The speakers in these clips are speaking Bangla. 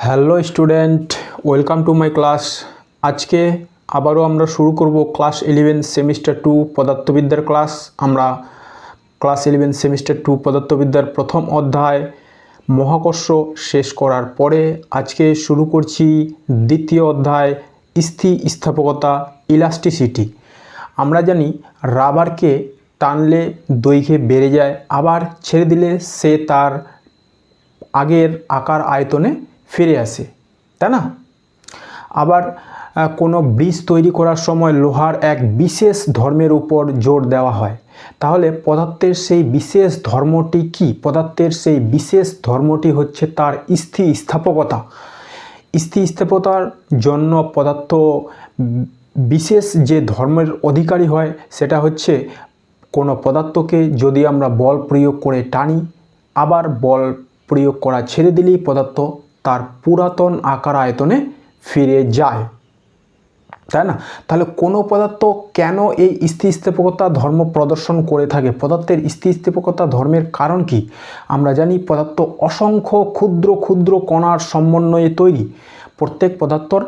Hello student, welcome to my class. আজকে আবারও আমরা শুরু করব ক্লাস 11 সেমিস্টার 2 পদার্থবিদ্যার ক্লাস। আমরা ক্লাস 11 সেমিস্টার 2 পদার্থবিদ্যার প্রথম অধ্যায় মহাকর্ষ শেষ করার পরে আজকে শুরু করছি দ্বিতীয় অধ্যায় স্থিতিস্থাপকতা, ইলাস্টিসিটি। আমরা জানি রাবারকে টানলে দৈর্ঘ্যে বেড়ে যায়, আবার ছেড়ে দিলে সে তার আগের আকার আয়তনে ফিরে আসে, তাই না? আবার কোনো ব্রিজ তৈরি করার সময় লোহার এক বিশেষ ধর্মের উপর জোর দেওয়া হয়। তাহলে পদার্থের সেই বিশেষ ধর্মটি কি? পদার্থের সেই বিশেষ ধর্মটি হচ্ছে তার স্থিতিস্থাপকতা। স্থিতিস্থাপকতার জন্য পদার্থ বিশেষ যে ধর্মের অধিকারী হয় সেটা হচ্ছে কোনো পদার্থকে যদি আমরা বল প্রয়োগ করে টানি, আবার বল প্রয়োগ করা ছেড়ে দিলেই পদার্থ তার পুরাতন আকার আয়তনে ফিরে যায়, তাই না? তাহলে কোনো পদার্থ কেন এই স্থিতিস্থাপকতা ধর্ম প্রদর্শন করে থাকে? পদার্থের স্থিতিস্থাপকতা ধর্মের কারণ কি? আমরা জানি পদার্থ অসংখ্য ক্ষুদ্র ক্ষুদ্র কণার সমন্বয়ে তৈরি। প্রত্যেক পদার্থর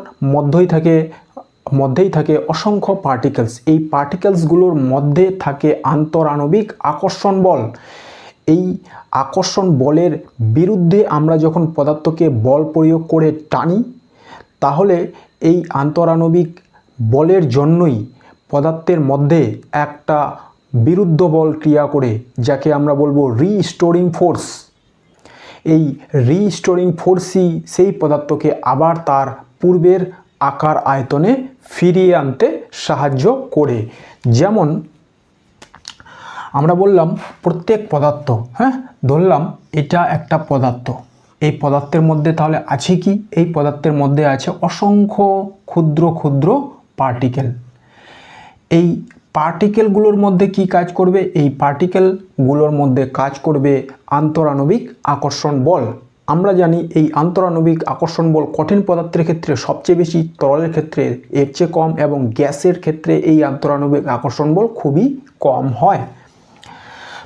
মধ্যেই থাকে অসংখ্য পার্টিকেলস। এই পার্টিকেলসগুলোর মধ্যে থাকে আন্তরাণবিক আকর্ষণ বল। এই আকর্ষণ বলের বিরুদ্ধে আমরা যখন পদার্থকে বল প্রয়োগ করে টানি, তাহলে এই আন্তরাণবিক বলের জন্যই পদার্থের মধ্যে একটা বিরুদ্ধ বল ক্রিয়া করে, যাকে আমরা বলবো রিস্টোরিং ফোর্স। এই রিস্টোরিং ফোর্সই সেই পদার্থকে আবার তার পূর্বের আকার আয়তনে ফিরিয়ে আনতে সাহায্য করে। যেমন আমরা বললাম প্রত্যেক পদার্থ, ধরলাম এটা একটা পদার্থ। এই পদার্থের মধ্যে তাহলে আছে কি? এই পদার্থের মধ্যে আছে অসংখ্য ক্ষুদ্র ক্ষুদ্র পার্টিকেল। এই পার্টিকেলগুলোর মধ্যে কি কাজ করবে? এই পার্টিকেলগুলোর মধ্যে কাজ করবে আন্তরাণবিক আকর্ষণ বল। আমরা জানি এই আন্তরাণবিক আকর্ষণ বল কঠিন পদার্থের ক্ষেত্রে সবচেয়ে বেশি, তরলের ক্ষেত্রে এর চেয়ে কম, এবং গ্যাসের ক্ষেত্রে এই আন্তরাণবিক আকর্ষণ বল খুবই কম হয়।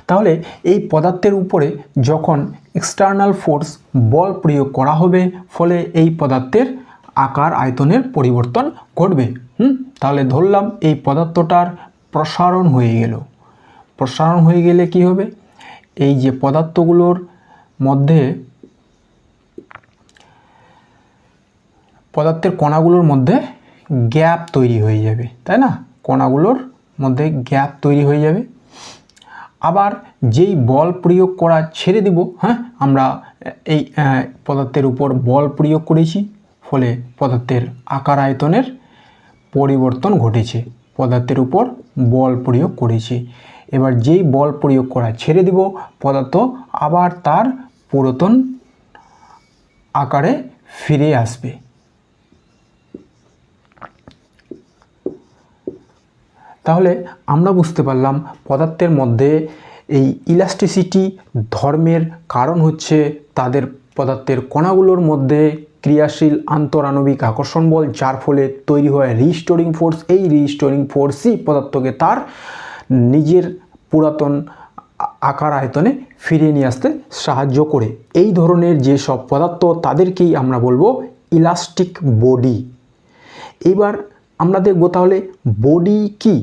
তাহলে এই পদার্থের উপরে যখন এক্সটার্নাল ফোর্স বল প্রয়োগ করা হবে, ফলে এই পদার্থের আকার আয়তনের পরিবর্তন ঘটবে। তাহলে ধরলাম এই পদার্থটার প্রসারণ হয়ে গেল। প্রসারণ হয়ে গেলে কি হবে? এই যে পদার্থগুলোর মধ্যে, পদার্থের কণাগুলোর মধ্যে গ্যাপ তৈরি হয়ে যাবে, তাই না? কণাগুলোর মধ্যে গ্যাপ তৈরি হয়ে যাবে। আবার যেই বল প্রয়োগ করা ছেড়ে দিব, আমরা এই পদার্থের উপর বল প্রয়োগ করেছি, ফলে পদার্থের আকার আয়তনের পরিবর্তন ঘটেছে। পদার্থের উপর বল প্রয়োগ করেছি, এবার যেই বল প্রয়োগ করা ছেড়ে দিব, পদার্থ আবার তার পুরাতন আকারে ফিরে আসবে। তাহলে আমরা বুঝতে পারলাম পদার্থের মধ্যে এই ইলাস্টিসিটি ধর্মের কারণ হচ্ছে তাদের পদার্থের কণাগুলোর মধ্যে ক্রিয়াশীল আন্তরাণবিক আকর্ষণ বল, যার ফলে তৈরি হয় রিস্টোরিং ফোর্স। এই রিস্টোরিং ফোর্সই পদার্থকে তার নিজের পুরাতন আকার আয়তনে ফিরিয়ে নিয়ে আসতে সাহায্য করে। এই ধরনের যেসব পদার্থ তাদেরকেই আমরা বলবো ইলাস্টিক বডি। এইবার আমরা দেখব তাহলে বডি কি।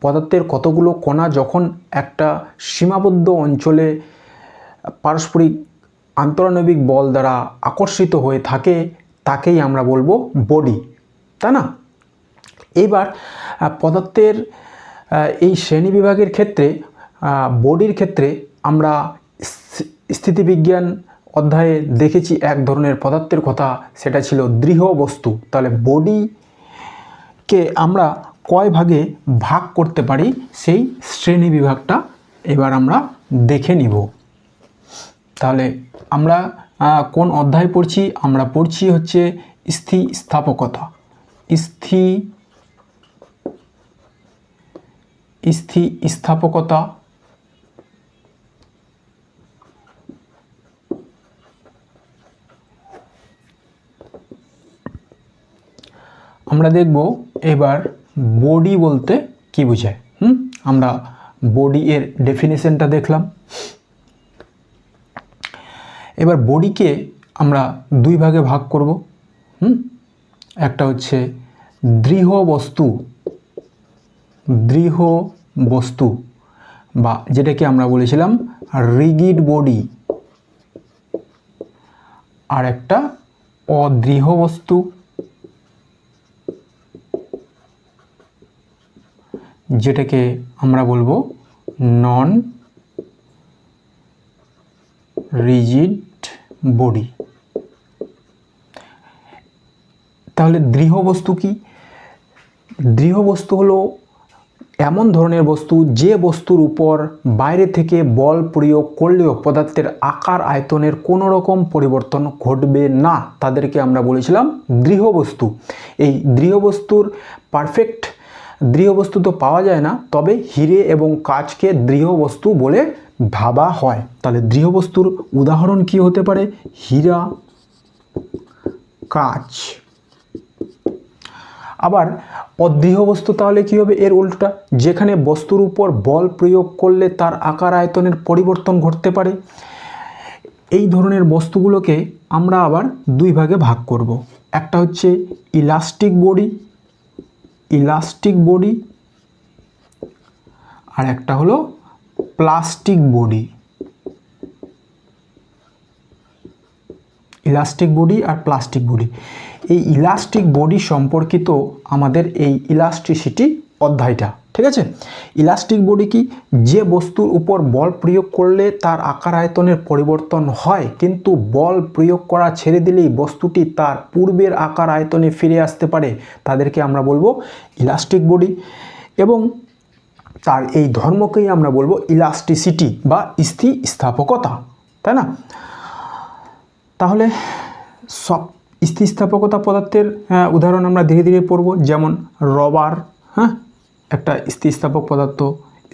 পদার্থের কতগুলো কণা যখন একটা সীমাবদ্ধ অঞ্চলে পারস্পরিক আন্তরাণবিক বল দ্বারা আকর্ষিত হয়ে থাকে, তাকেই আমরা বলবো বডি, তাই না? এবার পদার্থের এই শ্রেণীবিভাগের ক্ষেত্রে, বডির ক্ষেত্রে আমরা স্থিতিবিজ্ঞান অধ্যায়ে দেখেছি এক ধরনের পদার্থের কথা, সেটা ছিল দৃঢ় বস্তু। তাহলে বডিকে আমরা কয় ভাগে ভাগ করতে পারি সেই শ্রেণী বিভাগটা এবার আমরা দেখে নিব। তাহলে আমরা কোন অধ্যায় পড়ছি? আমরা পড়ছি হচ্ছে স্থিতিস্থাপকতা। স্থিতিস্থাপকতা আমরা দেখব এবার বডি বলতে কি বোঝায়। আমরা বডি এর ডেফিনেশনটা দেখলাম। এবার বডিকে আমরা দুই ভাগে ভাগ করব। একটা হচ্ছে দৃঢ় বস্তু বা যেটাকে আমরা বলেছিলাম রিজিড বডি, আর একটা অদৃঢ় বস্তু যেটাকে আমরা বলবো নন রিজিড বডি। তাহলে দৃঢ় বস্তু কি? দৃঢ় বস্তু হলো এমন ধরনের বস্তু যে বস্তুর উপর বাইরে থেকে বল প্রয়োগ করলেও পদার্থের আকার আয়তনের কোনো রকম পরিবর্তন ঘটবে না, তাদেরকে আমরা বলেছিলাম দৃঢ় বস্তু। এই দৃঢ় বস্তুর পারফেক্ট দৃঢ় বস্তু তো পাওয়া যায় না, তবে হিরে এবং কাচকে দৃঢ় বস্তু বলে ভাবা হয়। তাহলে দৃঢ় বস্তুর উদাহরণ কি হতে পারে? হীরা, কাচ। আবার অদৃঢ় বস্তু তাহলে কি হবে? এর উল্টোটা, যেখানে বস্তুর উপর বল প্রয়োগ করলে তার আকার আয়তনের পরিবর্তন ঘটতে পারে। এই ধরনের বস্তুগুলোকে আমরা আবার দুই ভাগে ভাগ করব। একটা হচ্ছে ইলাস্টিক বডি, আর একটা হলো প্লাস্টিক বডি। ইলাস্টিক বডি আর প্লাস্টিক বডি। এই ইলাস্টিক বডি সম্পর্কিত আমাদের এই ইলাস্ট্রিসিটি অধ্যায়টা, ঠিক আছে? ইলাস্টিক বডি কি? যে বস্তুর উপর বল প্রয়োগ করলে তার আকার আয়তনের পরিবর্তন হয়, কিন্তু বল প্রয়োগ করা ছেড়ে দিলেই বস্তুটি তার পূর্বের আকার আয়তনে ফিরে আসতে পারে, তাদেরকে আমরা বলবো ইলাস্টিক বডি। এবং তার এই ধর্মকেই আমরা বলবো ইলাস্টিসিটি বা স্থিতিস্থাপকতা, তাই না? তাহলে সব স্থিতিস্থাপকতা পদার্থের উদাহরণ আমরা ধীরে ধীরে পড়ব। যেমন রবার, একটা স্থিতিস্থাপক পদার্থ।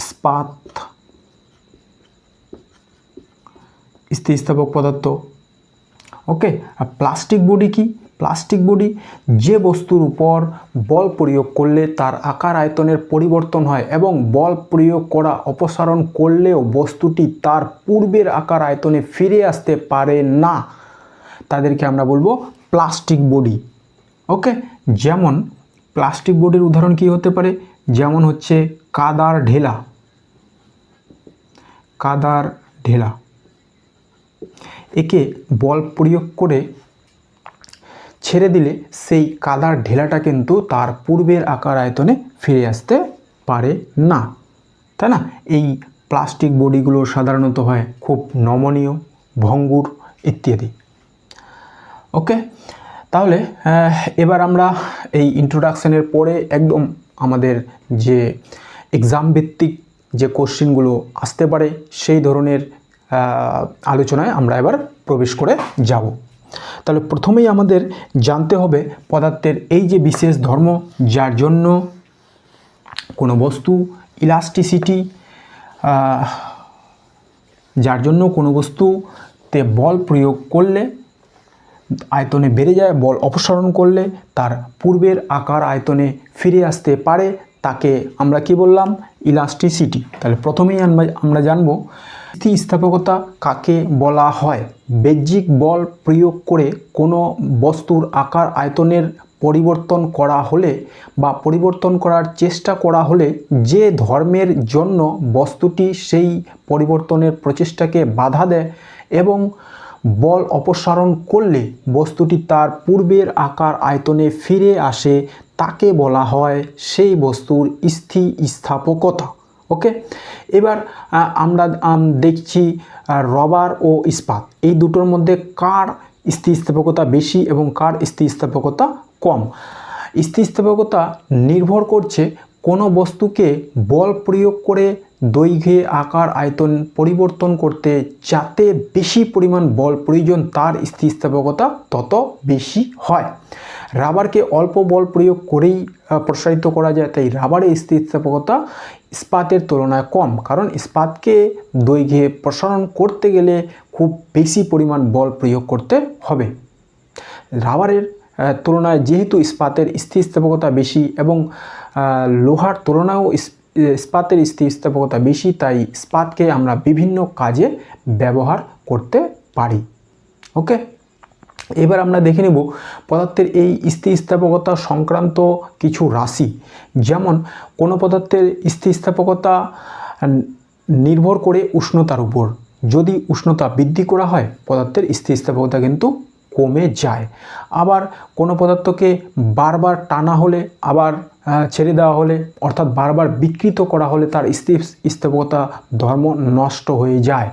ইস্পাত স্থিতিস্থাপক পদার্থ। ওকে। আর প্লাস্টিক বডি কি? প্লাস্টিক বডি যে বস্তুর উপর বল প্রয়োগ করলে তার আকার আয়তনের পরিবর্তন হয় এবং বল প্রয়োগ করা অপসারণ করলেও বস্তুটি তার পূর্বের আকার আয়তনে ফিরে আসতে পারে না, তাদেরকে আমরা বলবো প্লাস্টিক বডি। ওকে। যেমন প্লাস্টিক বডির উদাহরণ কি হতে পারে? যেমন হচ্ছে কাদার ঢেলা। একে বল প্রয়োগ করে ছেড়ে দিলে সেই কাদার ঢেলাটা কিন্তু তার পূর্বের আকার আয়তনে ফিরে আসতে পারে না, তাই না? এই প্লাস্টিক বডিগুলো সাধারণত হয় খুব নমনীয়, ভঙ্গুর ইত্যাদি। ওকে। তাহলে এবার আমরা এই ইন্ট্রোডাকশনের পরে একদম আমাদের যে এক্সাম ভিত্তিক যে কোশ্চেনগুলো আসতে পারে সেই ধরনের আলোচনায় আমরা এবার প্রবেশ করে যাব। তাহলে প্রথমেই আমাদের জানতে হবে পদার্থের এই যে বিশেষ ধর্ম যার জন্য কোনো বস্তু ইলাস্টিসিটি, যার জন্য কোনো বস্তুতে বল প্রয়োগ করলে আয়তনে বেড়ে যায়, বল অপসারণ করলে তার পূর্বের আকার আয়তনে ফিরে আসতে পারে, তাকে আমরা কি বললাম? ইলাস্টিসিটি। তাহলে প্রথমেই আমরা জানব স্থিতিস্থাপকতা কাকে বলা হয়। বাহ্যিক বল প্রয়োগ করে কোনো বস্তুর আকার আয়তনের পরিবর্তন করা হলে বা পরিবর্তন করার চেষ্টা করা হলে যে ধর্মের জন্য বস্তুটি সেই পরিবর্তনের প্রচেষ্টাকে বাধা দেয় এবং বল অপসারণ করলে বস্তুটি তার পূর্বের আকার আয়তনে ফিরে আসে, তাকে বলা হয় সেই বস্তুর স্থিতিস্থাপকতা। ওকে। এবার আমরা দেখছি রবার ও ইস্পাত, এই দুটোর মধ্যে কার স্থিতিস্থাপকতা বেশি এবং কার স্থিতিস্থাপকতা কম। স্থিতিস্থাপকতা নির্ভর করছে কোনো বস্তুকে বল প্রয়োগ করে দৈর্ঘ্যে আকার আয়তন পরিবর্তন করতে যাতে বেশি পরিমাণ বল প্রয়োজন তার স্থিতিস্থাপকতা তত বেশি হয়। রাবারকে অল্প বল প্রয়োগ করেই প্রসারিত করা যায়, তাই রাবারের স্থিতিস্থাপকতা ইস্পাতের তুলনায় কম, কারণ ইস্পাতকে দৈর্ঘ্যে প্রসারণ করতে গেলে খুব বেশি পরিমাণ বল প্রয়োগ করতে হবে। রাবারের তুলনায় যেহেতু ইস্পাতের স্থিতিস্থাপকতা বেশি এবং লোহার তুলনায়ও ইস্পাতের স্থিতিস্থাপকতা বেশি, তাই ইস্পাতকে আমরা বিভিন্ন কাজে ব্যবহার করতে পারি। ওকে। এবার আমরা দেখে নেব পদার্থের এই স্থিতিস্থাপকতা সংক্রান্ত কিছু রাশি। যেমন কোনো পদার্থের স্থিতিস্থাপকতা নির্ভর করে উষ্ণতার উপর। যদি উষ্ণতা বৃদ্ধি করা হয় পদার্থের স্থিতিস্থাপকতা কিন্তু কমে যায়। আবার কোনো পদার্থকে বারবার টানা হলে আবার ছেড়ে দেওয়া হলে অর্থাৎ বারবার বিকৃত করা হলে তার স্থিতিস্থাপকতা ধর্ম নষ্ট হয়ে যায়।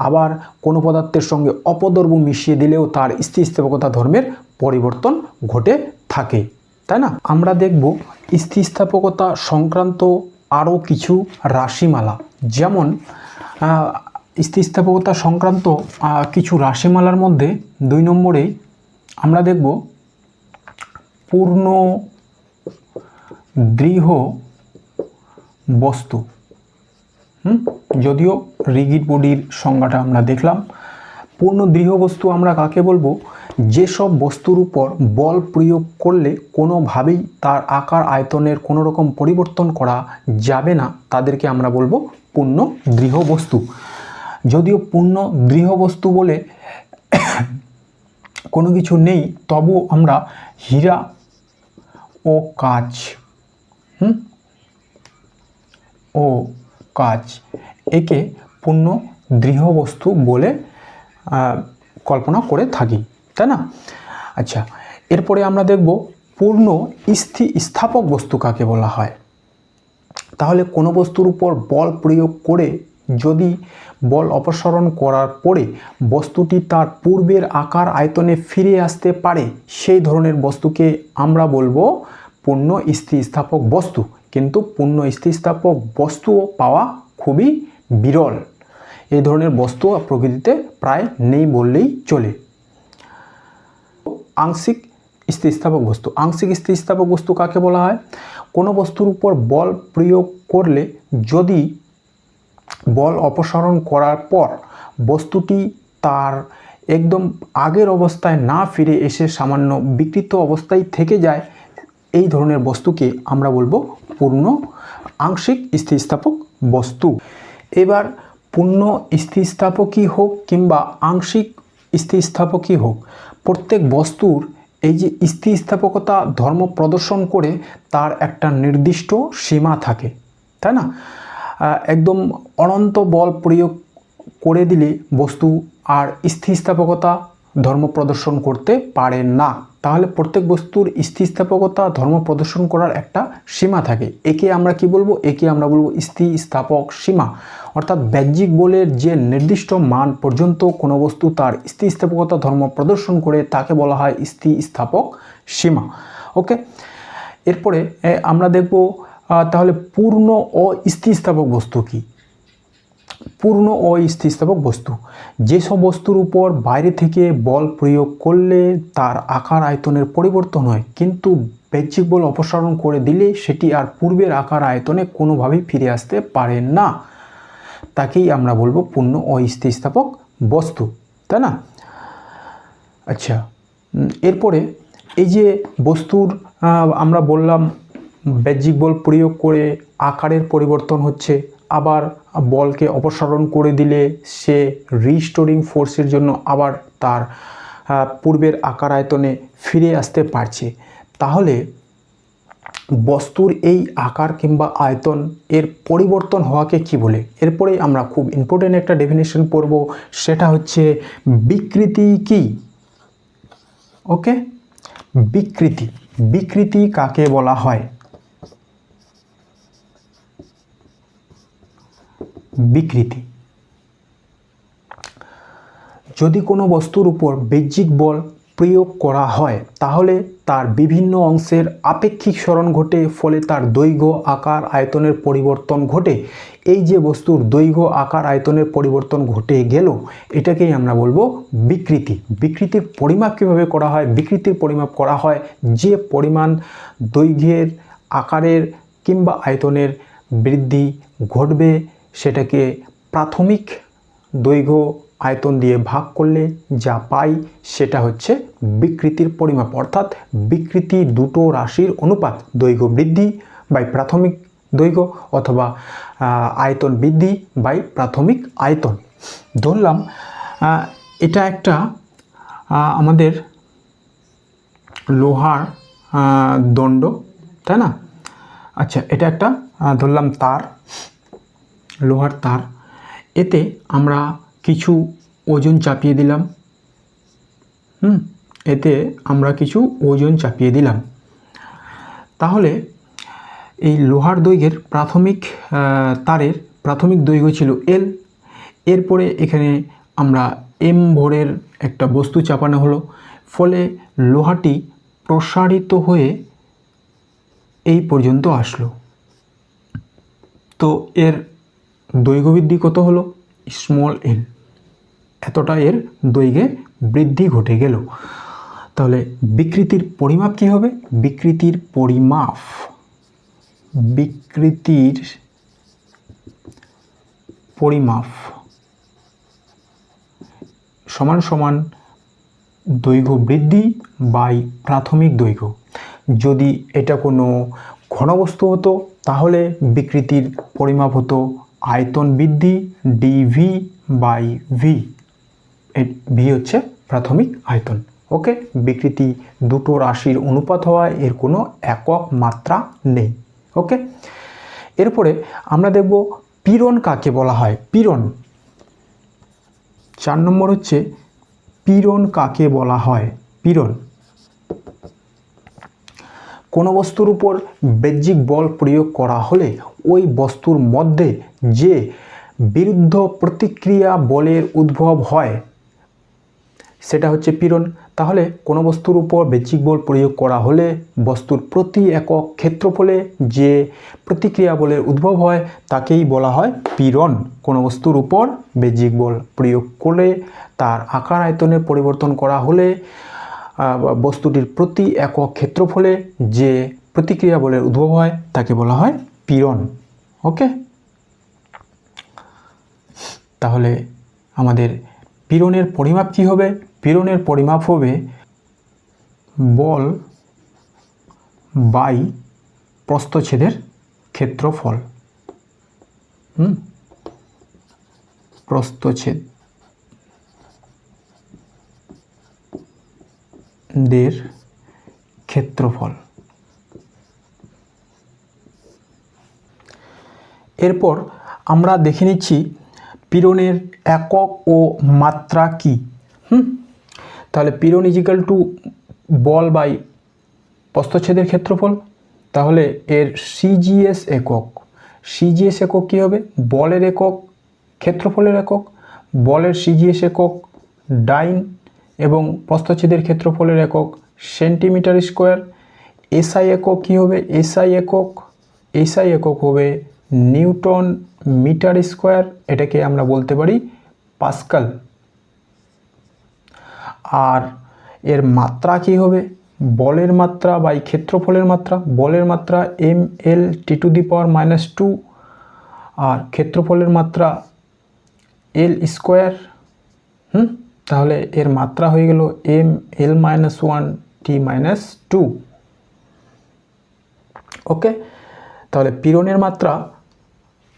আবার কোনো পদার্থের সঙ্গে অপদ্রব্য মিশিয়ে দিলেও তার স্থিতিস্থাপকতা ধর্মের পরিবর্তন ঘটে থাকে, তাই না? আমরা দেখব স্থিতিস্থাপকতা সংক্রান্ত আরও কিছু রাশিমালা। যেমন স্থিতিস্থাপকতা সংক্রান্ত কিছু রাশিমালার মধ্যে 2 নম্বরে আমরা দেখব পূর্ণ দৃঢ় বস্তু। যদিও রিজিড বডির সংজ্ঞাটা আমরা দেখলাম। পূর্ণ দৃঢ় বস্তু আমরা কাকে বলবো? যেসব বস্তুর উপর বল প্রয়োগ করলে কোনোভাবেই তার আকার আয়তনের কোনো রকম পরিবর্তন করা যাবে না, তাদেরকে আমরা বলবো পূর্ণ দৃঢ় বস্তু। যদিও পূর্ণ দৃঢ় বস্তু বলে কোনো কিছু নেই, তবু আমরা হীরা ও কাঁচ একে পূর্ণ দৃঢ় বস্তু বলে কল্পনা করে থাকি, তাই না? আচ্ছা, এরপরে আমরা দেখব পূর্ণ স্থিতিস্থাপক বস্তু কাকে বলা হয়। তাহলে কোনো বস্তুর উপর বল প্রয়োগ করে যদি বল অপসারণ করার পরে বস্তুটি তার পূর্বের আকার আয়তনে ফিরে আসতে পারে, সেই ধরনের বস্তুকে আমরা বলবো পূর্ণ স্থিতিস্থাপক বস্তু। কিন্তু পূর্ণ স্থিতিস্থাপক বস্তুও পাওয়া খুবই বিরল। এই ধরনের বস্তু প্রকৃতিতে প্রায় নেই বললেই চলে। আংশিক স্থিতিস্থাপক বস্তু। আংশিক স্থিতিস্থাপক বস্তু কাকে বলা হয়? কোনো বস্তুর উপর বল প্রয়োগ করলে যদি বল অপসারণ করার পর বস্তুটি তার একদম আগের অবস্থায় না ফিরে এসে সামান্য বিকৃত অবস্থায় থেকে যায়, এই ধরনের বস্তুকে আমরা বলবো পূর্ণ আংশিক স্থিতিস্থাপক বস্তু। এবার পূর্ণ স্থিতিস্থাপকই হোক কিংবা আংশিক স্থিতিস্থাপকই হোক, প্রত্যেক বস্তুর এই যে স্থিতিস্থাপকতা ধর্ম প্রদর্শন করে তার একটা নির্দিষ্ট সীমা থাকে, তাই না? একদম অনন্ত বল প্রয়োগ করে দিলে বস্তু আর স্থিতিস্থাপকতা ধর্ম প্রদর্শন করতে পারে না। তাহলে প্রত্যেক বস্তুর স্থিতিস্থাপকতা ধর্ম প্রদর্শন করার একটা সীমা থাকে। একে আমরা কি বলবো? একে আমরা বলবো স্থিতিস্থাপক সীমা। অর্থাৎ বাহ্যিক বলের যে নির্দিষ্ট মান পর্যন্ত কোনো বস্তু তার স্থিতিস্থাপকতা ধর্ম প্রদর্শন করে তাকে বলা হয় স্থিতিস্থাপক সীমা। ওকে, এরপরে আমরা দেখব তাহলে পূর্ণ অস্থিতিস্থাপক বস্তু কি? পূর্ণ অস্থিতিস্থাপক বস্তু যেসব বস্তুর উপর বাইরে থেকে বল প্রয়োগ করলে তার আকার আয়তনের পরিবর্তন হয়, কিন্তু বাহ্যিক বল অপসারণ করে দিলে সেটি আর পূর্বের আকার আয়তনে কোনোভাবেই ফিরে আসতে পারে না, তাকেই আমরা বলবো পূর্ণ অস্থিতিস্থাপক বস্তু, তাই না? আচ্ছা, এরপরে এই যে বস্তুর আমরা বললাম বাহ্যিক বল প্রয়োগ করে আকারের পরিবর্তন হচ্ছে, আবার বলকে অপসারণ করে দিলে সে রিস্টোরিং ফোর্সের জন্য আবার তার পূর্বের আকার আয়তনে ফিরে আসতে পারছে। তাহলে বস্তুর এই আকার কিংবা আয়তন এর পরিবর্তন হওয়াকে কি বলে? এরপরে আমরা খুব ইম্পর্টেন্ট একটা ডেফিনেশন পড়ব, সেটা হচ্ছে বিকৃতি কি। ওকে, বিকৃতি। বিকৃতি কাকে বলা হয়? বিকৃতি যদি কোনো বস্তুর উপর বাহ্যিক বল প্রয়োগ করা হয় তাহলে তার বিভিন্ন অংশের আপেক্ষিক সরণ ঘটে, ফলে তার দৈর্ঘ্য আকার আয়তনের পরিবর্তন ঘটে। এই যে বস্তুর দৈর্ঘ্য আকার আয়তনের পরিবর্তন ঘটে গেল, এটাকেই আমরা বলবো বিকৃতি। বিকৃতির পরিমাপ কীভাবে করা হয়? বিকৃতির পরিমাপ করা হয় যে পরিমাণ দৈর্ঘ্যের আকারের কিংবা আয়তনের বৃদ্ধি ঘটবে সেটাকে প্রাথমিক দৈর্ঘ্য আয়তন দিয়ে ভাগ করলে যা পাই সেটা হচ্ছে বিকৃতির পরিমাপ। অর্থাৎ বিকৃতি দুটো রাশির অনুপাত, দৈর্ঘ্য বৃদ্ধি বাই প্রাথমিক দৈর্ঘ্য অথবা আয়তন বৃদ্ধি বাই প্রাথমিক আয়তন। ধরলাম এটা একটা আমাদের লোহার দণ্ড, তাই না? আচ্ছা, এটা একটা ধরলাম তার, লোহার তার। এতে আমরা কিছু ওজন চাপিয়ে দিলাম। এতে আমরা কিছু ওজন চাপিয়ে দিলাম। তাহলে এই লোহার দৈর্ঘ্যের তারের প্রাথমিক দৈর্ঘ্য ছিল এল। এরপরে এখানে আমরা এম ভরের একটা বস্তু চাপানো হলো, ফলে লোহাটি প্রসারিত হয়ে এই পর্যন্ত আসলো। তো এর দৈর্ঘ্য বৃদ্ধি কত হলো? স্মল এল। এতটা এর দৈর্ঘ্যে বৃদ্ধি ঘটে গেল। তাহলে বিকৃতির পরিমাপ কি হবে? বিকৃতির পরিমাপ সমান সমান দৈর্ঘ্য বৃদ্ধি বাই প্রাথমিক দৈর্ঘ্য। যদি এটা কোনো ঘনবস্তু হতো তাহলে বিকৃতির পরিমাপ হতো আয়তন বৃদ্ধি ডিভি বাই ভি। ভি হচ্ছে প্রাথমিক আয়তন। ওকে, বিকৃতি দুটো রাশির অনুপাত হওয়ায় এর কোনো একক মাত্রা নেই। ওকে, এরপরে আমরা দেখব পীড়ন কাকে বলা হয়। পীড়ন 4 নম্বর হচ্ছে পীড়ন কাকে বলা হয়। পীড়ন কোনো বস্তুর উপর বাহ্যিক বল প্রয়োগ করা হলে ওই বস্তুর মধ্যে যে বিরুদ্ধ প্রতিক্রিয়া বলের উদ্ভব হয় সেটা হচ্ছে পীড়ন। তাহলে কোনো বস্তুর উপর বাহ্যিক বল প্রয়োগ করা হলে বস্তুর প্রতি একক ক্ষেত্রফলে যে প্রতিক্রিয়া বলের উদ্ভব হয় তাকেই বলা হয় পীড়ন। কোনো বস্তুর উপর বাহ্যিক বল প্রয়োগ করে তার আকার আয়তনের পরিবর্তন করা হলে বস্তুটির প্রতি একক ক্ষেত্রফলে যে প্রতিক্রিয়া বলের উদ্ভব হয় তাকে বলা হয় পীড়ন। ওকে, তাহলে আমাদের পীড়নের পরিমাপ কি হবে? পীড়নের পরিমাপ হবে বল বাই প্রস্থচ্ছেদের ক্ষেত্রফল। প্রস্থচ্ছেদের ক্ষেত্রফল। এরপর আমরা দেখে নিচ্ছি পীড়নের একক ও মাত্রা কি। তাহলে পীড়ন ইজিক্যাল টু বল বাই প্রস্থচ্ছেদের ক্ষেত্রফল। তাহলে এর সিজিএস একক। সিজিএস একক কী হবে? বলের একক, ক্ষেত্রফলের একক। বলের সিজিএস একক ডাইন এবং প্রস্থচ্ছেদের ক্ষেত্রফলের একক সেন্টিমিটার স্কোয়ার। এসআই একক কী হবে? এসআই একক হবে নিউটন মিটার স্কোয়ার। এটাকে আমরা বলতে পারি পাস্কাল। আর এর মাত্রা কি হবে? বলের মাত্রা বাই ক্ষেত্রফলের মাত্রা। বলের মাত্রা ml (10⁻²) আর ক্ষেত্রফলের মাত্রা l স্কোয়ার। তাহলে এর মাত্রা হয়ে গেল ml-1t-2। ওকে, তাহলে পীড়নের মাত্রা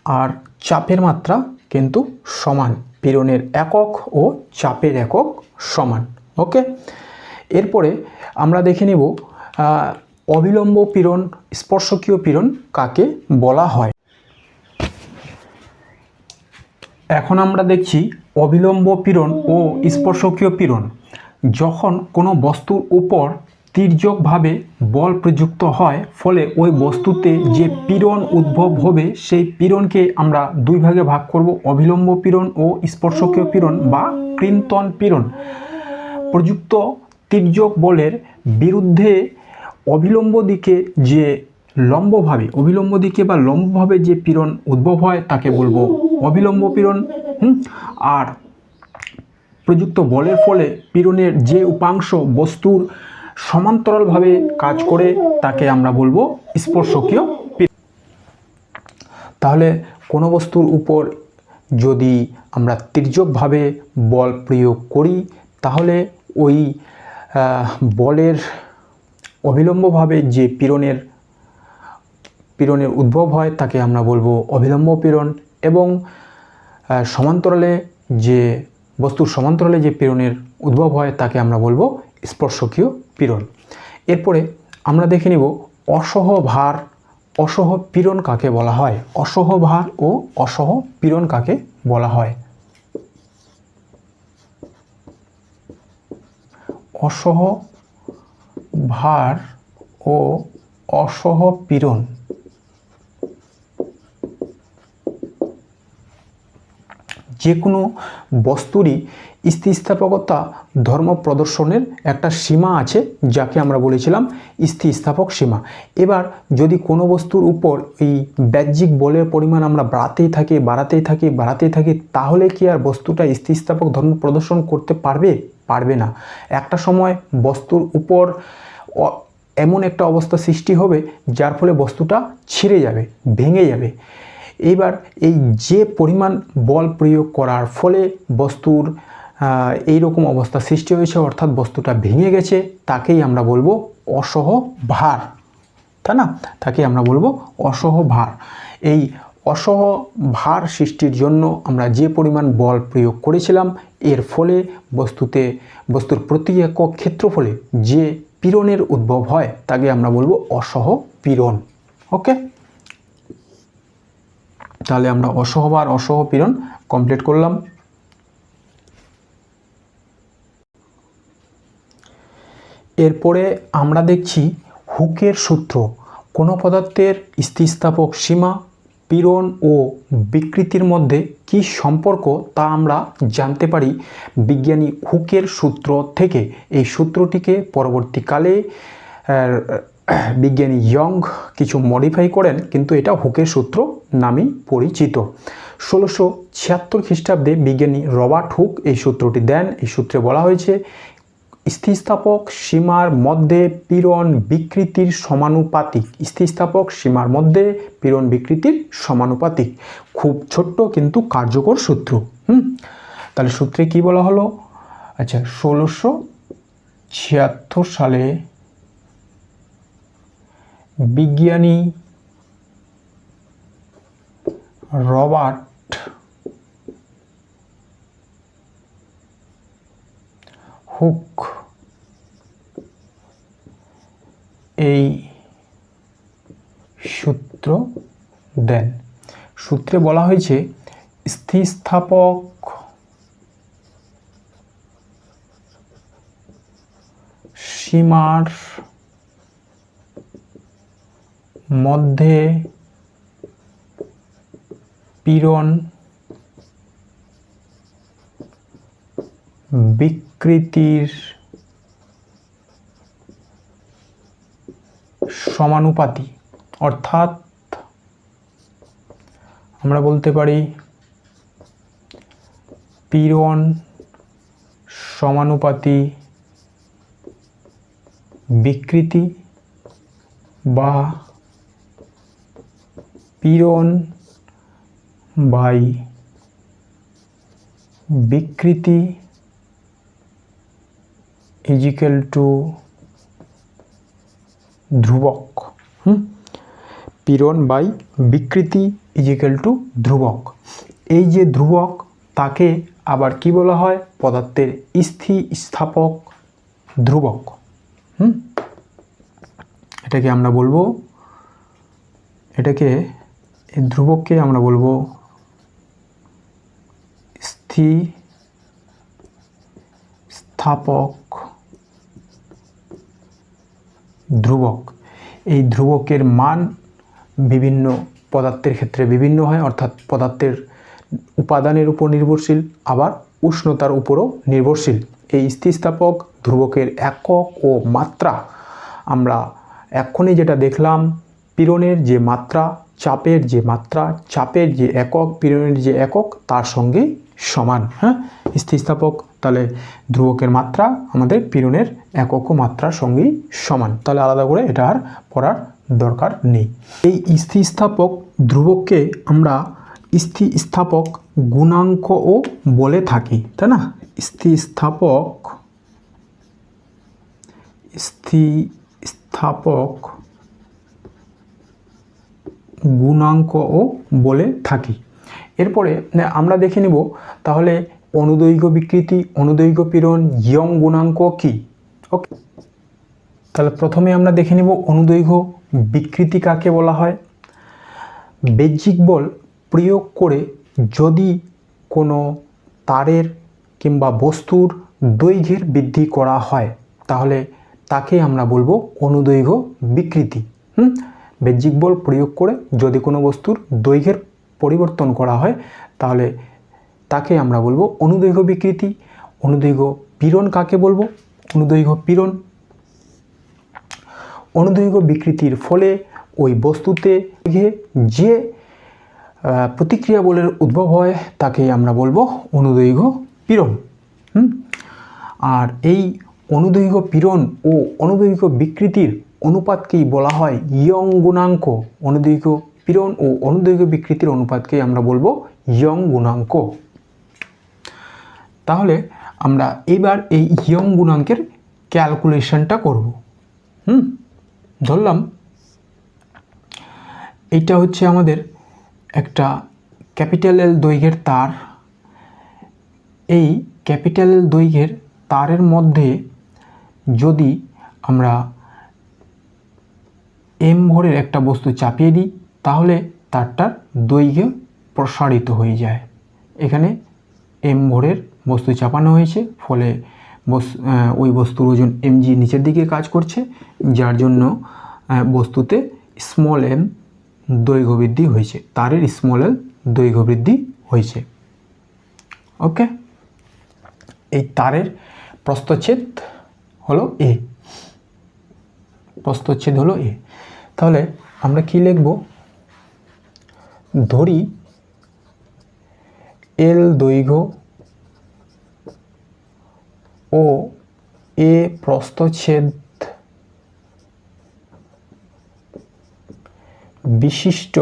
আর চাপের মাত্রা কিন্তু সমান। পীড়নের একক ও চাপের একক সমান। ওকে, এরপরে আমরা দেখে নেব অবিলম্ব পীড়ন, স্পর্শকীয় পীড়ন কাকে বলা হয়। এখন আমরা দেখছি অবিলম্ব পীড়ন ও স্পর্শকীয় পীড়ন। যখন কোনো বস্তুর উপর তির্যকভাবে বল প্রযুক্ত হয় ফলে ওই বস্তুতে যে পীড়ন উদ্ভব হবে সেই পীড়নকে আমরা দুই ভাগে ভাগ করব, অবিলম্ব পীড়ন ও স্পর্শকীয় পীড়ন বা কৃন্তন পীড়ন। প্রযুক্ত তির্যক বলের বিরুদ্ধে অবিলম্ব দিকে বা লম্বভাবে যে পীড়ন উদ্ভব হয় তাকে বলবো অবিলম্ব পীড়ন। আর প্রযুক্ত বলের ফলে পীড়নের যে উপাংশ বস্তুর সমান্তরালভাবে কাজ করে তাকে আমরা বলবো স্পর্শকীয় পীড়ন। তাহলে কোনো বস্তুর উপর যদি আমরা তির্যকভাবে বল প্রয়োগ করি তাহলে ওই বলের অবিলম্বভাবে যে পীড়নের উদ্ভব হয় তাকে আমরা বলবো অবিলম্ব পীড়ন। এবং বস্তুর সমান্তরালে যে পীড়নের উদ্ভব হয় তাকে আমরা বলবো স্পর্শকীয় পীড়ন। এরপরে আমরা দেখে নিব অসহ ভার অসহ পীড়ন কাকে বলা হয়। অসহ ভার ও অসহ পীড়ন কাকে বলা হয়। অসহ ভার ও অসহ পীড়ন যে কোনো বস্তুরই স্থিতিস্থাপকতা ধর্ম প্রদর্শনের একটা সীমা আছে, যাকে আমরা বলেছিলাম স্থিতিস্থাপক সীমা। এবার যদি কোনো বস্তুর উপর এই বাহ্যিক বলের পরিমাণ আমরা বাড়াতেই থাকি, তাহলে কি আর বস্তুটা স্থিতিস্থাপক ধর্ম প্রদর্শন করতে পারবে না। একটা সময় বস্তুর উপর এমন একটা অবস্থা সৃষ্টি হবে যার ফলে বস্তুটা ছিঁড়ে যাবে, ভেঙে যাবে। এইবার এই যে পরিমাণ বল প্রয়োগ করার ফলে বস্তুর এই রকম অবস্থা সৃষ্টি হয়েছে, অর্থাৎ বস্তুটা ভেঙে গেছে, তাকেই আমরা বলবো অসহ ভার, তাই না? তাকে আমরা বলবো অসহ ভার। এই অসহ ভার সৃষ্টির জন্য আমরা যে পরিমাণ বল প্রয়োগ করেছিলাম, এর ফলে বস্তুর প্রতি একক ক্ষেত্রফলে যে পীড়নের উদ্ভব হয় তাকে আমরা বলবো অসহ পীড়ন। ওকে, তাহলে আমরা অসহ ভার অসহ পীড়ন কমপ্লিট করলাম। এরপরে আমরা দেখছি হুকের সূত্র। কোনো পদার্থের স্থিতিস্থাপক সীমা, পীড়ন ও বিকৃতির মধ্যে কি সম্পর্ক তা আমরা জানতে পারি বিজ্ঞানী হুকের সূত্র থেকে। এই সূত্রটিকে পরবর্তীকালে বিজ্ঞানী ইয়ং কিছু মডিফাই করেন, কিন্তু এটা হুকের সূত্র নামেই পরিচিত। 1676 খ্রিস্টাব্দে বিজ্ঞানী রবার্ট হুক এই সূত্রটি দেন। এই সূত্রে বলা হয়েছে স্থিতিস্থাপক সীমার মধ্যে পীড়ন বিকৃতির সমানুপাতিক। স্থিতিস্থাপক সীমার মধ্যে পীড়ন বিকৃতির সমানুপাতিক। খুব ছোট্ট কিন্তু কার্যকর সূত্র। তাহলে সূত্রে কি বলা হলো? আচ্ছা, 1676 সালে বিজ্ঞানী রবার্ট হুক এই সূত্র দেন। সূত্রে বলা হয়েছে স্থিতিস্থাপক সীমার মধ্যে পীড়ন বিকৃতির সমানুপাতি। অর্থাৎ আমরা বলতে পারি পীড়ন সমানুপাতি বিকৃতি বা পীড়ন বাই বিকৃতি ইজিক্যাল টু ধ্রুবক। পীড়ন বাই বিকৃতি ইজিক্যাল টু ধ্রুবক। এই যে ধ্রুবক, তাকে আবার কি বলা হয়? পদার্থের স্থিতিস্থাপক ধ্রুবক। এটাকে আমরা বলবো, এই ধ্রুবককে আমরা বলবো স্থিতিস্থাপক ধ্রুবক। এই ধ্রুবকের মান বিভিন্ন পদার্থের ক্ষেত্রে বিভিন্ন হয়, অর্থাৎ পদার্থের উপাদানের উপর নির্ভরশীল, আবার উষ্ণতার উপরও নির্ভরশীল। এই স্থিতিস্থাপক ধ্রুবকের একক ও মাত্রা আমরা এক্ষুনি যেটা দেখলাম, পীড়নের যে মাত্রা, চাপের যে মাত্রা, চাপের যে একক, পীড়নের যে একক, তার সঙ্গে সমান। স্থিতিস্থাপক তাহলে ধ্রুবকের মাত্রা আমাদের পীড়নের একক ও মাত্রার সঙ্গেই সমান। তাহলে আলাদা করে এটা আর পড়ার দরকার নেই। এই স্থিতিস্থাপক ধ্রুবককে আমরা স্থিতিস্থাপক গুণাঙ্কও বলে থাকি, তাই না? স্থিতিস্থাপক গুণাঙ্কও বলে থাকি। এরপরে আমরা দেখে নিব তাহলে অনুদৈর্ঘ্য বিকৃতি, অনুদৈর্ঘ্য পীড়ন, ইয়ং গুণাঙ্ক কি। ওকে, তাহলে প্রথমে আমরা দেখে নেব অনুদৈর্ঘ্য বিকৃতি কাকে বলা হয়। বাহ্যিক বল প্রয়োগ করে যদি কোনো তারের কিংবা বস্তুর দৈর্ঘ্যের বৃদ্ধি করা হয় তাহলে তাকে আমরা বলবো অনুদৈর্ঘ্য বিকৃতি। বাহ্যিক বল প্রয়োগ করে যদি কোনো বস্তুর দৈর্ঘ্যের পরিবর্তন করা হয় তাহলে তাকে আমরা বলবো অনুদৈর্ঘ্য বিকৃতি। অনুদৈর্ঘ্য পীড়ন কাকে বলবো, অনুদৈর্ঘ্য পীড়ন। অনুদৈর্ঘ্য বিকৃতির ফলে ওই বস্তুতে যে প্রতিক্রিয়া বলের উদ্ভব হয় তাকে আমরা বলবো অনুদৈর্ঘ্য পীড়ন। আর এই অনুদৈর্ঘ্য পীড়ন ও অনুদৈর্ঘ্য বিকৃতির অনুপাতকেই বলা হয় ইয়ং গুণাঙ্ক। অনুদৈর্ঘ্য পীড়ন ও অনুদৈর্ঘ্য বিকৃতির অনুপাতকেই আমরা বলবো ইয়ং গুণাঙ্ক। তাহলে আমরা এবার এই ইয়ং গুণাঙ্কের ক্যালকুলেশনটা করব। ধরলাম এইটা হচ্ছে আমাদের একটা ক্যাপিটাল এল দৈর্ঘ্যের তার। এই ক্যাপিটাল এল দৈর্ঘ্যের তারের মধ্যে যদি আমরা এম ভরের একটা বস্তু চাপিয়ে দিই তাহলে তারটার দৈর্ঘ্য প্রসারিত হয়ে যায়। এখানে এম ভরের বস্তু চাপানো হয়েছে, ফলে ওই বস্তুর ওজন mg নিচের দিকে কাজ করছে, যার জন্য বস্তুতে স্মল এম দৈর্ঘ্য বৃদ্ধি হয়েছে, তারের স্মল এল দৈর্ঘ্য বৃদ্ধি হয়েছে। ওকে, এই তারের প্রস্থচ্ছেদ হলো এ, প্রস্থচ্ছেদ হলো এ। তাহলে আমরা কি লিখব, ধরি এল দৈর্ঘ্য ও এ প্রস্থচ্ছেদ বিশিষ্ট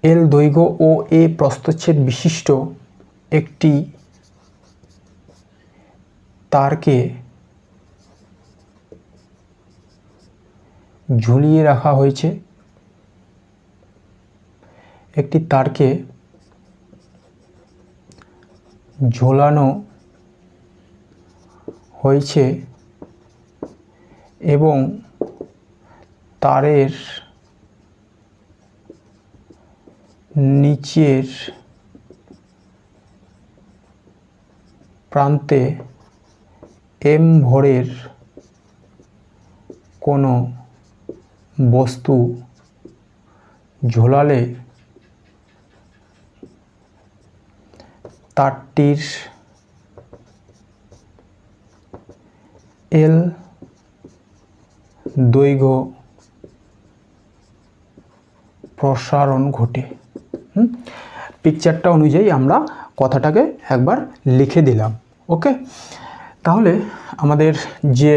এল দৈর্ঘ্য ও এ প্রস্থচ্ছেদ বিশিষ্ট একটি তারকে ঝুলিয়ে রাখা হয়েছে। একটি তারকে ঝোলানো হয়েছে এবং তারের নিচের প্রান্তে এম ভরের কোনো বস্তু ঝোলালে তারটির এল দৈর্ঘ্য প্রসারণ ঘটে। পিকচারটা অনুযায়ী আমরা কথাটাকে একবার লিখে দিলাম। ওকে, তাহলে আমাদের যে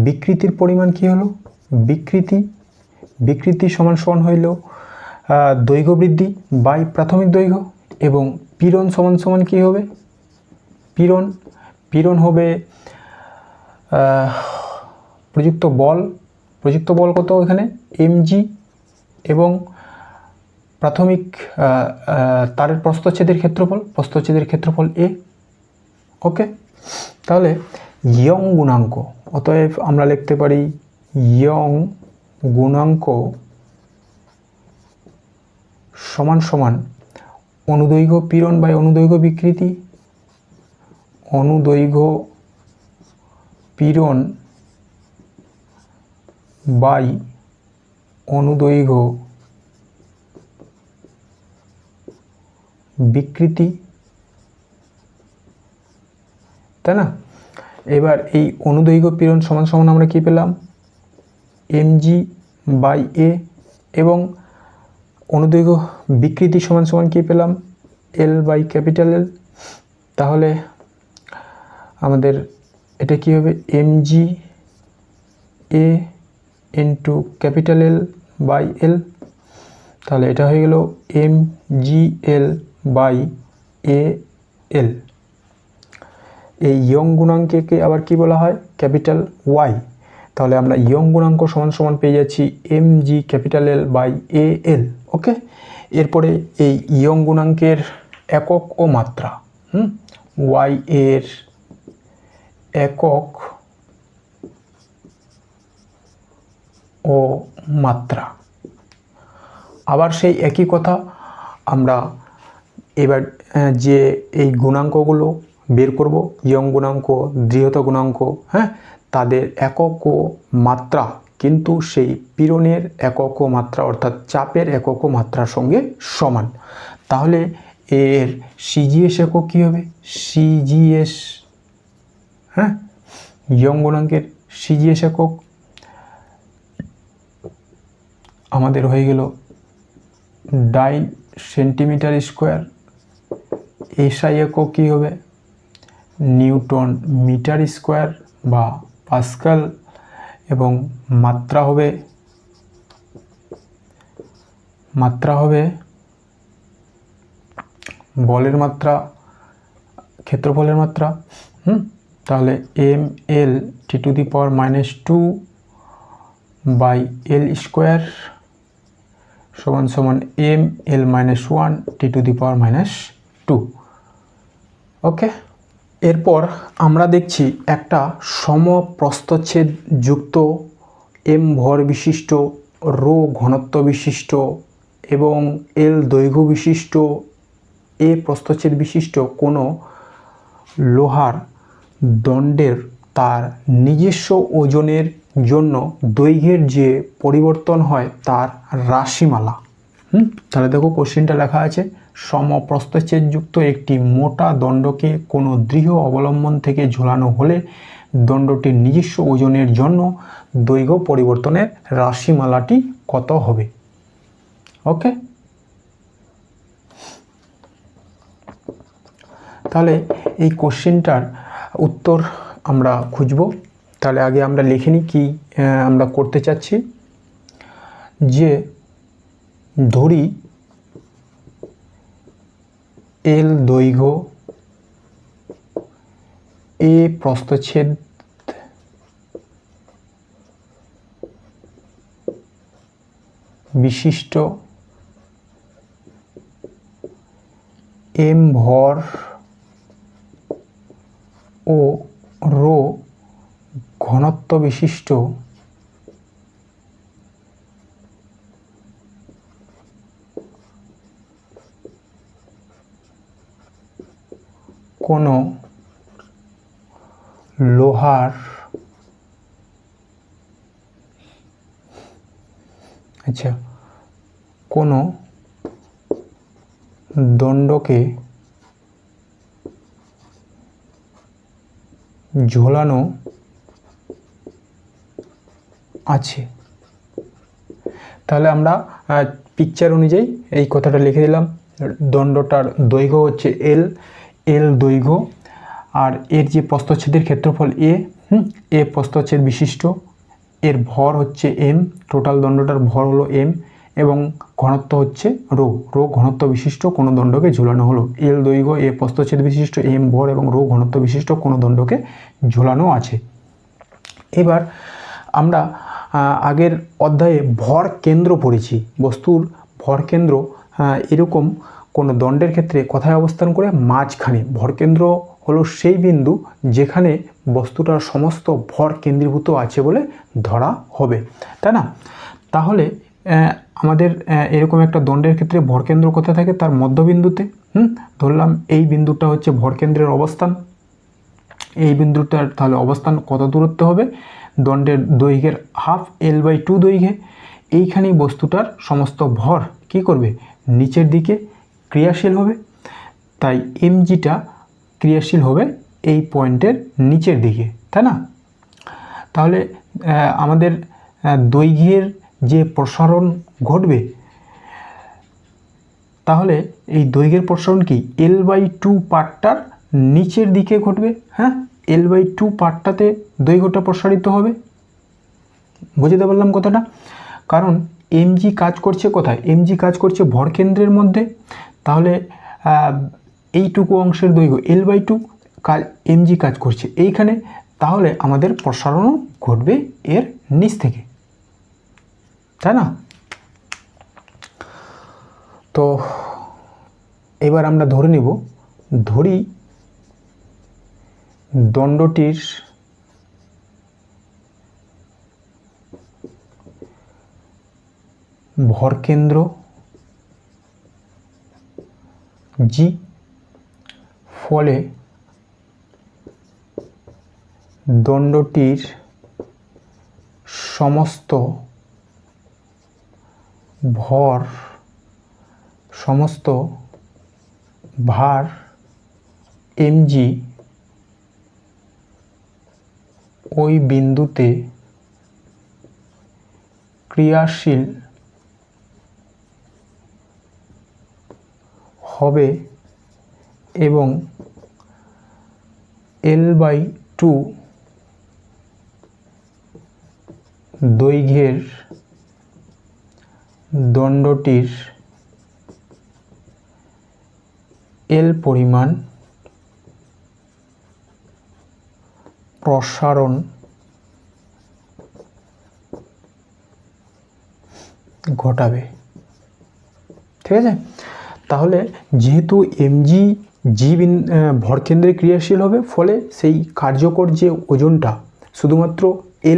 বিকৃতির পরিমাণ কি হলো, বিকৃতি সমান সমান হইল দৈর্ঘ্য বৃদ্ধি বাই প্রাথমিক দৈর্ঘ্য, এবং পীড়ন সমান সমান কি হবে, পীড়ন হবে প্রযুক্ত বল কত এখানে mg এবং প্রাথমিক তারের প্রস্থচ্ছেদের ক্ষেত্রফল a। ওকে, তাহলে ইয়ং গুণাঙ্ক, অতএব আমরা লিখতে পারি ইয়ং গুণাঙ্ক সমান সমান অনুদৈর্ঘ্য পীড়ন বাই অনুদৈর্ঘ্য বিকৃতি, অনুদৈর্ঘ্য পীড়ন বাই অনুদৈর্ঘ্য বিকৃতি, তাই না। এবার এই অনুদৈর্ঘ্য পীড়ন সমান সমান আমরা কি পেলাম, mg বাই a, এবং অনুদৈর্ঘ্য বিকৃতি সমান সমান কি পেলাম, l বাই ক্যাপিটাল L। তাহলে আমাদের এটা কি হবে, mg a into capital L by L। তাহলে এটা হয়ে গেল mgl বাই al। এই ইয়ং গুণাঙ্ককে আবার কি বলা হয়, ক্যাপিটাল Y। তাহলে আমরা ইয়ং গুণাঙ্ক সমান সমান পেয়ে যাচ্ছি mg capital L by al। Okay, এরপরে এই ইয়ং গুণাঙ্কের একক ও মাত্রা, ওয়াই এর একক ও মাত্রা। আবার সেই একই কথা, আমরা এবার যে এই গুণাঙ্কগুলো বের করব, ইয়ং গুণাঙ্ক, দৃঢ়তা গুণাঙ্ক, হ্যাঁ, তাদের একক ও মাত্রা কিন্তু সেই পীড়নের একক ও মাত্রা অর্থাৎ চাপের একক ও মাত্রার সঙ্গে সমান। তাহলে এর সিজিএস একক কী হবে? সিজিএস, হ্যাঁ, ইয়ং গুণাঙ্কের সিজিএস একক আমাদের হয়ে গেল ডাইন সেন্টিমিটার স্কোয়ার। এসআই একক কী হবে? নিউটন মিটার স্কোয়ার বা পাস্কাল, এবং মাত্রা হবে বলের মাত্রা, ক্ষেত্রফলের মাত্রা। তাহলে M L T to the power -2 by L square সমান M L -1 T to the power -2। Okay, এরপর আমরা দেখছি একটা সমপ্রস্থচ্ছেদ যুক্ত এম ভর বিশিষ্ট, রো ঘনত্ব বিশিষ্ট এবং এল দৈর্ঘ্য বিশিষ্ট, এ প্রস্থচ্ছেদ বিশিষ্ট কোনো লোহার দণ্ডের তার নিজস্ব ওজনের জন্য দৈর্ঘ্যের যে পরিবর্তন হয় তার রাশিমালা। তাহলে দেখো কোশ্চেনটা লেখা আছে, সমপ্রস্থচ্ছেদযুক্ত একটি মোটা দণ্ডকে কোনো দৃঢ় অবলম্বন থেকে ঝোলানো হলে দণ্ডটির নিজস্ব ওজনের জন্য দৈর্ঘ্য পরিবর্তনের রাশিমালাটি কত হবে? ওকে, তাহলে এই কোশ্চেনটার উত্তর আমরা খুঁজব। তাহলে আগে আমরা লিখে নিই কি আমরা করতে চাচ্ছি। যে ধরি এল দৈর্ঘ্য, এ প্রস্থচ্ছেদ বিশিষ্ট এম ভর ও রো ঘনত্ব বিশিষ্ট কোনো লোহার কোনো দণ্ডকে ঝোলানো আছে। তাহলে আমরা পিকচার অনুযায়ী এই কথাটা লিখে দিলাম। দণ্ডটার দৈর্ঘ্য হচ্ছে এল দৈর্ঘ্য, আর এর যে প্রস্থচ্ছেদের ক্ষেত্রফল এ প্রস্থচ্ছেদ বিশিষ্ট, এর ভর হচ্ছে এম, টোটাল দণ্ডটার ভর হলো এম, এবং ঘনত্ব হচ্ছে রো ঘনত্ব বিশিষ্ট কোনো দণ্ডকে ঝোলানো হলো। এল দৈর্ঘ্য, এ প্রস্থচ্ছেদ বিশিষ্ট, এম ভর এবং রো ঘনত্ব বিশিষ্ট কোনো দণ্ডকে ঝোলানো আছে। এবার আমরা আগের অধ্যায়ে ভর কেন্দ্র পড়েছি। বস্তুর ভর কেন্দ্র এরকম কোনো দণ্ডের ক্ষেত্রে কোথায় অবস্থান করে? মাঝখানে। ভরকেন্দ্র হলো সেই বিন্দু যেখানে বস্তুটার সমস্ত ভর কেন্দ্রীভূত আছে বলে ধরা হবে, তাই না? তাহলে আমাদের এরকম একটা দণ্ডের ক্ষেত্রে ভরকেন্দ্র কোথায় থাকে? তার মধ্যবিন্দুতে। ধরলাম এই বিন্দুটা হচ্ছে ভরকেন্দ্রের অবস্থান। এই বিন্দুটার তাহলে অবস্থান কত দূরত্ব হবে? দণ্ডের দৈর্ঘ্যের ½ L/2 দৈর্ঘ্যে। এইখানেই বস্তুটার সমস্ত ভর কি করবে? নিচের দিকে ক্রিয়াশীল হবে। তাই mgটা ক্রিয়াশীল হবে এই পয়েন্টের নিচের দিকে, তাই না? তাহলে আমাদের দৈর্ঘ্যের যে প্রসারণ ঘটবে, তাহলে এই দৈর্ঘ্যের প্রসারণ কি L/2 পার্টটার নিচের দিকে ঘটবে। হ্যাঁ, L/2 পার্টটাতে দৈর্ঘ্যটা প্রসারিত হবে। বুঝতে পারলাম কথাটা? কারণ mg কাজ করছে কোথায়? mg কাজ করছে ভরকেন্দ্রের মধ্যে। তাহলে এইটুকু অংশের দৈর্ঘ্য L/2, mg কাজ করছে এইখানে, তাহলে আমাদের প্রসারণও ঘটবে এর নিচ থেকে, তাই না? তো এবার আমরা ধরে নিব, ধরি দণ্ডটির ভরকেন্দ্র জি, ফলে দণ্ডটির সমস্ত ভার mg ওই বিন্দুতে ক্রিয়াশীল হবে এবং L/2 দৈর্ঘ্যের দণ্ডটির L পরিমাণ প্রসারণ ঘটাবে। ঠিক আছে, তাহলে যেহেতু mg ভরকেন্দ্রে ক্রিয়াশীল হবে, ফলে সেই কার্যকর যে ওজনটা শুধুমাত্র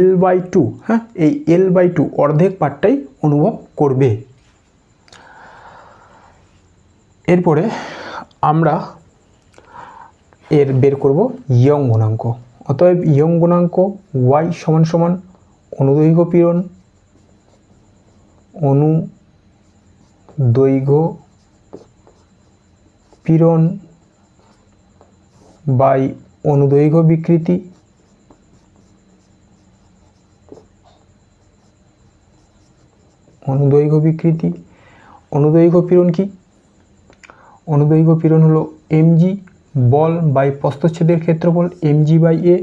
L/2, হ্যাঁ, এই L/2 অর্ধেক পার্টটাই অনুভব করবে। এরপরে আমরা বের করব ইয়ং গুণাঙ্ক। অতএব ইয়ং গুণাঙ্ক y সমান সমান অনুদৈর্ঘ্য পীড়ন বাই অনুদৈর্ঘ্য বিকৃতি অনুদৈর্ঘ্য পীড়ন কি? অনুদৈর্ঘ্য পীড়ন হলো mg বল বাই প্রস্থচ্ছেদের ক্ষেত্রফল mg/a।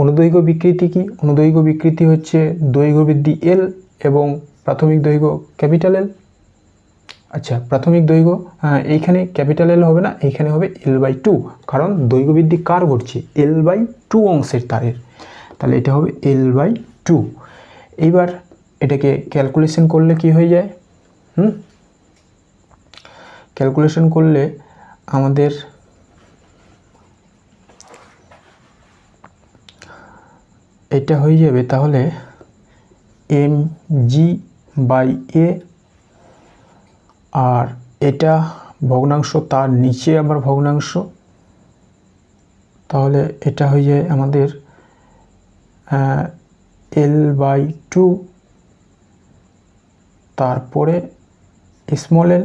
অনুদৈর্ঘ্য বিকৃতি কি? অনুদৈর্ঘ্য বিকৃতি হচ্ছে দৈর্ঘ্য বৃদ্ধি L এবং প্রাথমিক দৈর্ঘ্য ক্যাপিটাল L। আচ্ছা, প্রাথমিক দৈর্ঘ্য এইখানে ক্যাপিটাল L হবে না, এইখানে হবে L/2, কারণ দৈর্ঘ্য বৃদ্ধি কার ঘটছে? L/2 অংশের তারের, তাহলে এটা হবে L/2। এইবার এটাকে ক্যালকুলেশন করলে কি হয়ে যায়? ক্যালকুলেশন করলে আমাদের এটা হয়ে যাবে তাহলে mg/a, আর এটা ভগ্নাংশ, তার নিচে আবার ভগ্নাংশ, তাহলে এটা হয়ে যায় আমাদের L/2, তারপরে স্মল l,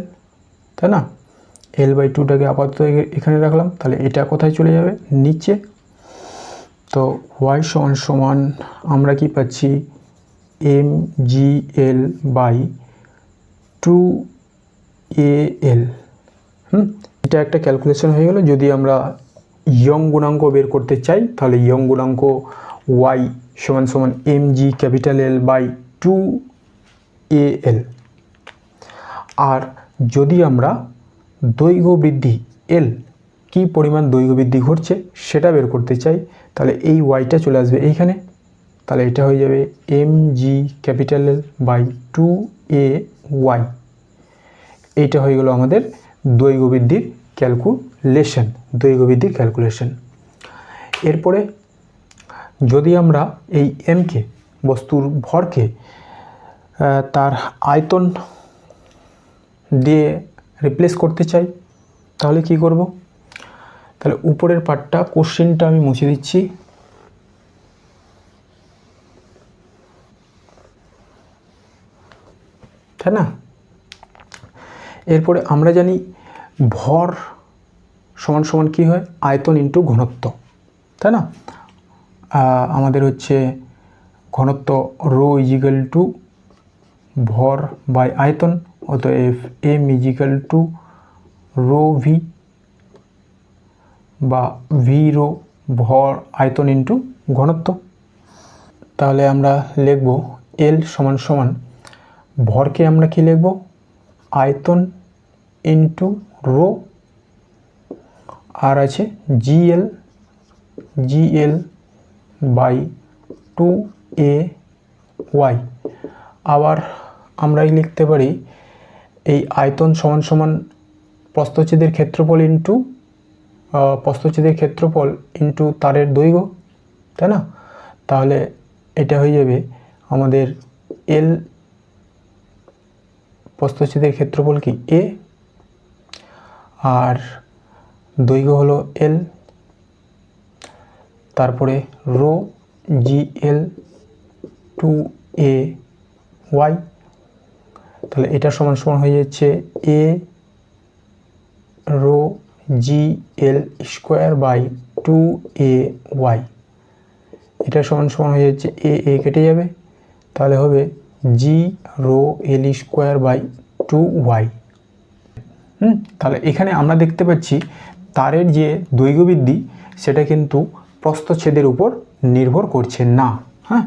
তাই না? L/2টাকে আপাতত এখানে রাখলাম, তাহলে এটা কোথায় চলে যাবে? নিচে। তো y সমান সমান আমরা কি পাচ্ছি? mgl/2al। এটা একটা ক্যালকুলেশন হয়ে গেল। যদি আমরা ইয়ং গুণাঙ্ক বের করতে চাই, তাহলে ইয়ং গুণাঙ্ক y সমান সমান mgL/2al। আর যদি আমরা দৈর্ঘ্য বৃদ্ধি L, কি পরিমাণ দৈর্ঘ্য বৃদ্ধি ঘটছে সেটা বের করতে চাই, তাহলে এই yটা চলে আসবে এইখানে, তাহলে এটা হয়ে যাবে mgL/2ay। এইটা হয়ে গেল আমাদের দৈর্ঘ্য বৃদ্ধির ক্যালকুলেশন। এরপরে যদি আমরা এই mকে, বস্তুর ভরকে, তার আয়তন দিয়ে রিপ্লেস করতে চাই, তাহলে কি করব? তাহলে উপরের পার্টটা, কোশ্চেনটা আমি মুছে দিচ্ছি। তাই না? এরপরে আমরা জানি ভর সমান সমান কি হয়? আয়তন ইন্টু ঘনত্ব, তাই না? আমাদের হচ্ছে ঘনত্ব রো ইজিক্যাল টু ভর বাই আয়তন, অতএব m equal to rho V বা ভি রো ভর আয়তন ইন্টু ঘনত্ব। তাহলে আমরা লিখব L সমান সমান ভরকে আমরা কি লিখব? আয়তন ইন্টু রো, আর আছে GL/2ay। আবার আমরা লিখতে পারি এই আয়তন সমান সমান প্রস্থচ্ছেদের ক্ষেত্রফল ইন্টু তারের দৈর্ঘ্য, তাই না? তাহলে এটা হয়ে যাবে আমাদের এল, প্রস্থচ্ছেদের ক্ষেত্রফল কি এ, আর দৈর্ঘ্য হলো এল, তারপরে rho g L two A Y. তাহলে এটা সমান সমান হয়ে যাচ্ছে A rho g L square by 2a y। এটা সমান সমান হয়ে যাচ্ছে এ কেটে যাবে, তাহলে হবে G rho L square by 2y। তাহলে এখানে আমরা দেখতে পাচ্ছি তারের যে দৈর্ঘ্য বৃদ্ধি সেটা কিন্তু প্রস্থচ্ছেদের উপর নির্ভর করছে না। হ্যাঁ,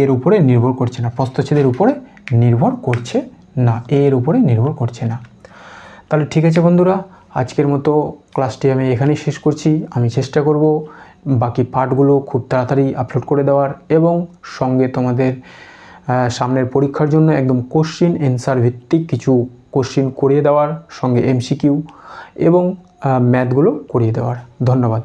এর উপরে নির্ভর করছে না, প্রস্থচ্ছেদের উপরে নির্ভর করছে না, এর উপরে নির্ভর করছে না। তাহলে ঠিক আছে বন্ধুরা, আজকের মতো ক্লাসটি আমি এখানেই শেষ করছি। আমি চেষ্টা করব বাকি পার্টগুলো খুব তাড়াতাড়ি আপলোড করে দেওয়ার, এবং সঙ্গে তোমাদের সামনের পরীক্ষার জন্য একদম কোশ্চিন অ্যান্সার ভিত্তিক কিছু কোশ্চিন করিয়ে দেওয়ার, সঙ্গে MCQ এবং ম্যাথগুলো করিয়ে দেওয়ার। ধন্যবাদ।